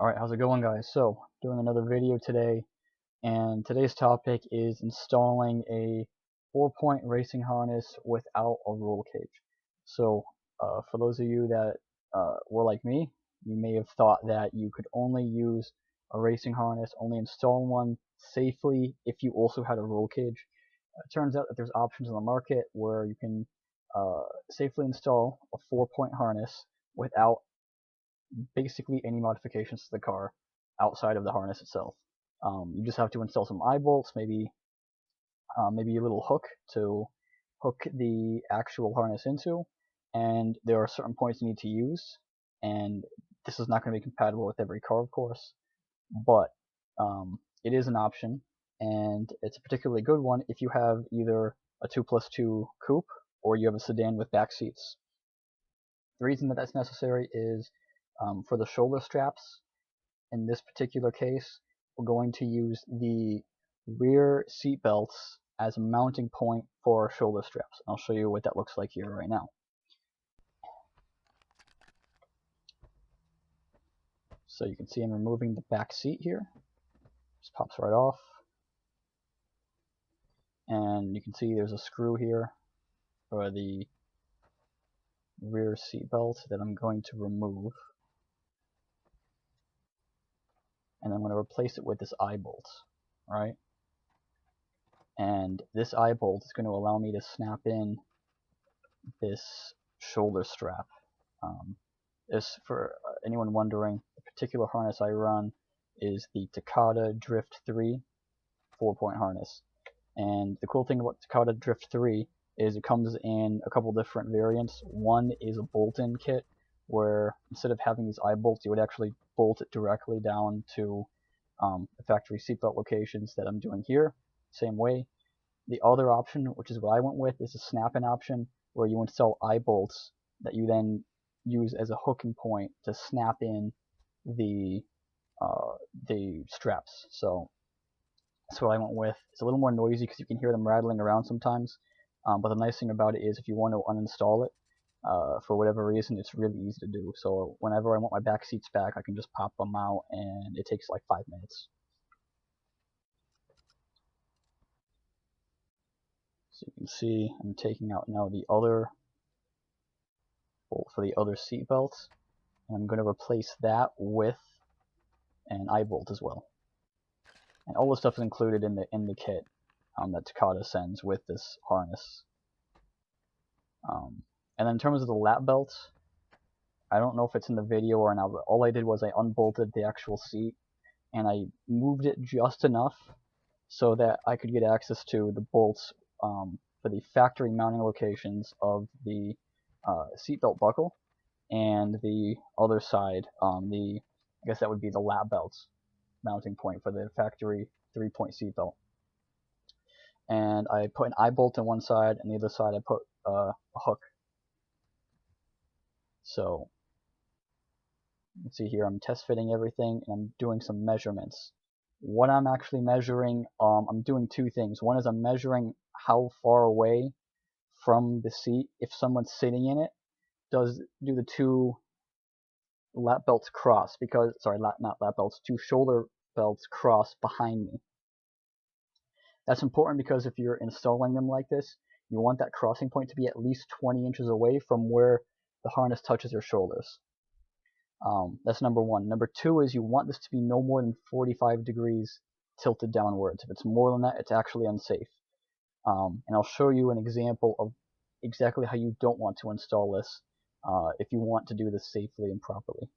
Alright, how's it going, guys? So, doing another video today, and today's topic is installing a 4-point racing harness without a roll cage. So, for those of you that were like me, you may have thought that you could only use a racing harness, only install one safely if you also had a roll cage. It turns out that there's options on the market where you can safely install a 4-point harness without basically any modifications to the car outside of the harness itself. You just have to install some eye bolts, maybe a little hook to hook the actual harness into, and there are certain points you need to use, and this is not going to be compatible with every car, of course, but it is an option, and it's a particularly good one if you have either a 2+2 coupe or you have a sedan with back seats. The reason that that's necessary is for the shoulder straps. In this particular case, we're going to use the rear seat belts as a mounting point for our shoulder straps. I'll show you what that looks like here right now. So you can see I'm removing the back seat here. Just pops right off. And you can see there's a screw here for the rear seat belt that I'm going to remove. And I'm going to replace it with this eye bolt, right? And this eye bolt is going to allow me to snap in this shoulder strap. This, for anyone wondering, the particular harness I run is the Takata Drift 3 4-point harness. And the cool thing about Takata Drift 3 is it comes in a couple different variants. One is a bolt-in kit, where instead of having these eye bolts, you would actually bolt it directly down to the factory seatbelt locations that I'm doing here, same way. The other option, which is what I went with, is a snap-in option, where you install eye bolts that you then use as a hooking point to snap in the straps. So that's what I went with. It's a little more noisy because you can hear them rattling around sometimes, but the nice thing about it is if you want to uninstall it for whatever reason, it's really easy to do. So whenever I want my back seats back, I can just pop them out, and it takes like 5 minutes. So you can see I'm taking out now the other bolt for the other seat belt, and I'm going to replace that with an eye bolt as well. And all the stuff is included in the kit that Takata sends with this harness. And then in terms of the lap belts, I don't know if it's in the video or not, but all I did was I unbolted the actual seat and I moved it just enough so that I could get access to the bolts for the factory mounting locations of the seatbelt buckle, and the other side, I guess that would be the lap belts mounting point for the factory 3-point seatbelt. And I put an eye bolt on one side, and the other side I put a hook. So you can see here I'm test fitting everything, and I'm doing some measurements. What I'm actually measuring, I'm doing two things. One is I'm measuring how far away from the seat, if someone's sitting in it, do the two lap belts cross, because, sorry, not lap belts, two shoulder belts cross behind me. That's important because if you're installing them like this, you want that crossing point to be at least 20 inches away from where the harness touches your shoulders. That's number one. Number two is you want this to be no more than 45 degrees tilted downwards. If it's more than that, it's actually unsafe. And I'll show you an example of exactly how you don't want to install this if you want to do this safely and properly.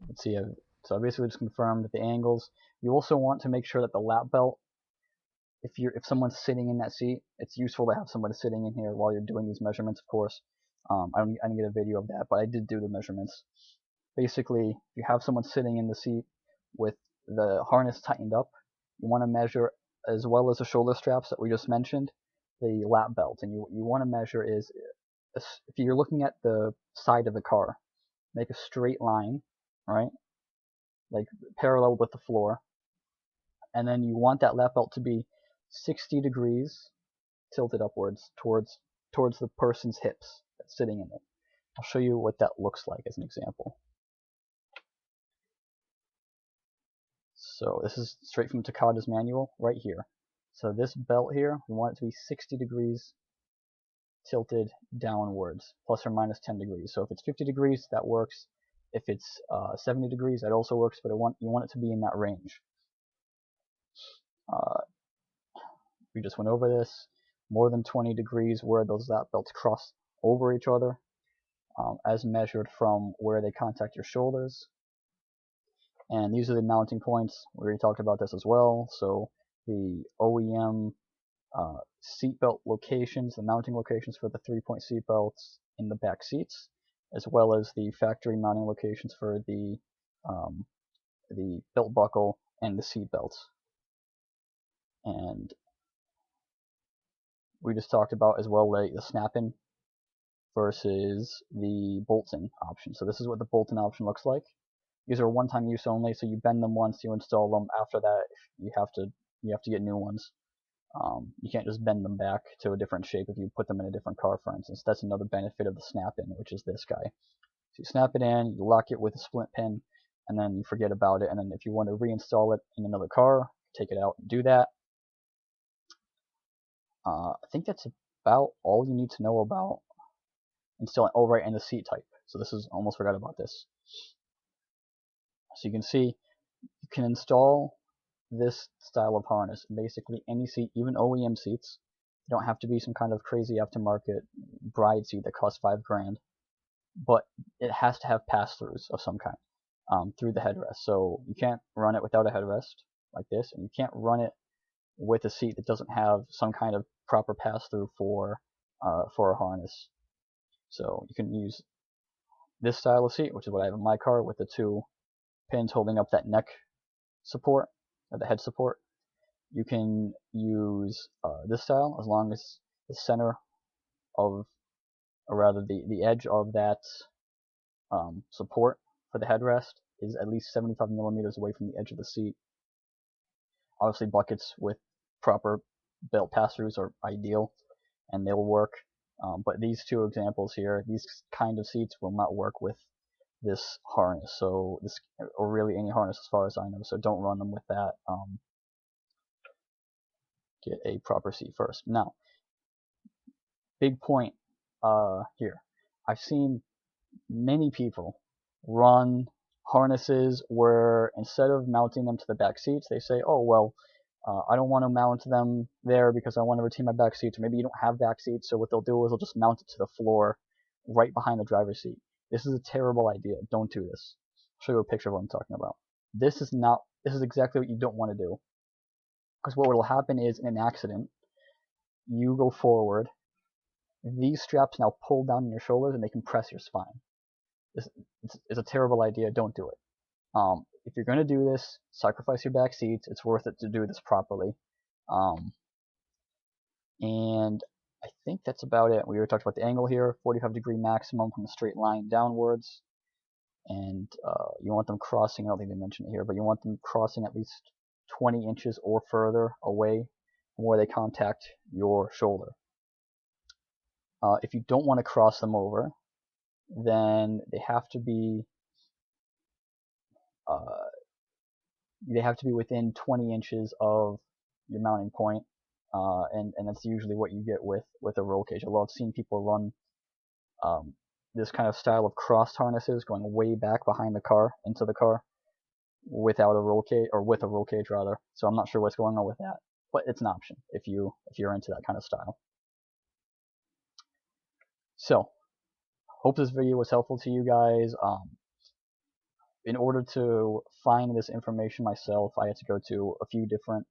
Let's see. So I basically just confirmed the angles. You also want to make sure that the lap belt, if someone's sitting in that seat, it's useful to have somebody sitting in here while you're doing these measurements, of course. I didn't get a video of that, but I did do the measurements. Basically, if you have someone sitting in the seat with the harness tightened up, you want to measure, as well as the shoulder straps that we just mentioned, the lap belt. And you want to measure is, if you're looking at the side of the car, make a straight line, right? Like parallel with the floor. And then you want that lap belt to be 60 degrees tilted upwards towards the person's hips that's sitting in it. I'll show you what that looks like as an example. So this is straight from Takata's manual right here. So this belt here, we want it to be 60 degrees tilted downwards, plus or minus 10 degrees. So if it's 50 degrees, that works. If it's 70 degrees, that also works, but you want it to be in that range. We just went over this. More than 20 degrees where those lap belts cross over each other, as measured from where they contact your shoulders. And these are the mounting points. We already talked about this as well. So the OEM seatbelt locations, the mounting locations for the 3-point seatbelts in the back seats, as well as the factory mounting locations for the belt buckle and the seat belts. And we just talked about as well the snap-in versus the bolt-in option. So this is what the bolt-in option looks like. These are one-time use only, so you bend them once, you install them. After that, you have to get new ones. You can't just bend them back to a different shape if you put them in a different car, for instance. That's another benefit of the snap-in, which is this guy. So you snap it in, you lock it with a splint pin, and then you forget about it. And then if you want to reinstall it in another car, take it out and do that. I think that's about all you need to know about installing. Oh, right, and the seat type. So this is, almost forgot about this. So you can see you can install this style of harness, basically any seat, even OEM seats. You don't have to be some kind of crazy aftermarket bride seat that costs $5,000, but it has to have pass-throughs of some kind through the headrest. So you can't run it without a headrest like this, and you can't run it with a seat that doesn't have some kind of proper pass-through for a harness. So you can use this style of seat, which is what I have in my car, with the 2 pins holding up that neck support, or the head support. You can use this style as long as the center of, or rather the edge of that support for the headrest is at least 75 millimeters away from the edge of the seat. Obviously, buckets with proper belt pass-throughs are ideal, and they'll work. But these 2 examples here, these kind of seats will not work with this harness. So this, or really any harness as far as I know. So don't run them with that. Get a proper seat first. Now, big point here. I've seen many people run harnesses where instead of mounting them to the back seats, they say, oh, well, I don't want to mount them there because I want to retain my back seats. Or maybe you don't have back seats, so what they'll do is they'll just mount it to the floor right behind the driver's seat. This is a terrible idea. Don't do this. I'll show you a picture of what I'm talking about. This is exactly what you don't want to do. Because what will happen is, in an accident, you go forward, these straps now pull down on your shoulders and they compress your spine. It's a terrible idea. Don't do it. If you're going to do this, sacrifice your back seats. It's worth it to do this properly. And I think that's about it. We already talked about the angle here, 45-degree maximum from a straight line downwards. And you want them crossing, I don't think they mentioned it here, but you want them crossing at least 20 inches or further away from where they contact your shoulder. If you don't want to cross them over, then they have to be within 20 inches of your mounting point, and that's usually what you get with a roll cage. Although I've seen people run this kind of style of crossed harnesses going way back behind the car into the car without a roll cage, or with a roll cage rather. So I'm not sure what's going on with that, but it's an option if you're into that kind of style. So hope this video was helpful to you guys. In order to find this information myself, I had to go to a few different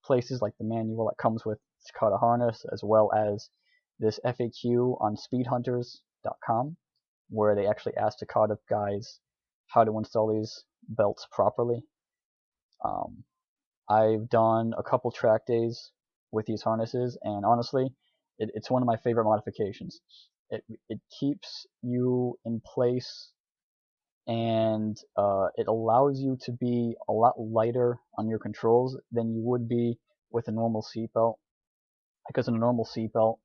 places, like the manual that comes with Takata harness, as well as this FAQ on speedhunters.com, where they actually asked Takata guys how to install these belts properly. I've done a couple track days with these harnesses, and honestly, it's one of my favorite modifications. It keeps you in place, and it allows you to be a lot lighter on your controls than you would be with a normal seatbelt. Because in a normal seatbelt,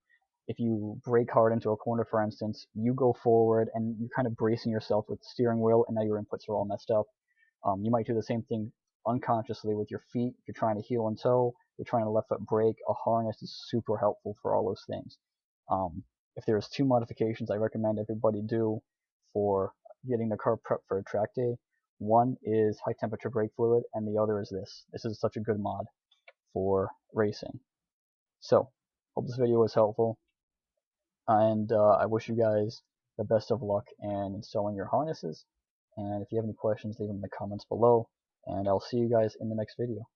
if you brake hard into a corner, for instance, you go forward and you're kind of bracing yourself with the steering wheel, and now your inputs are all messed up. You might do the same thing unconsciously with your feet. If you're trying to heel and toe, you're trying to left foot brake, a harness is super helpful for all those things. If there's 2 modifications I recommend everybody do for getting the car prepped for a track day, one is high temperature brake fluid, and the other is this. This is such a good mod for racing. So, hope this video was helpful, and I wish you guys the best of luck in installing your harnesses. And if you have any questions, leave them in the comments below, and I'll see you guys in the next video.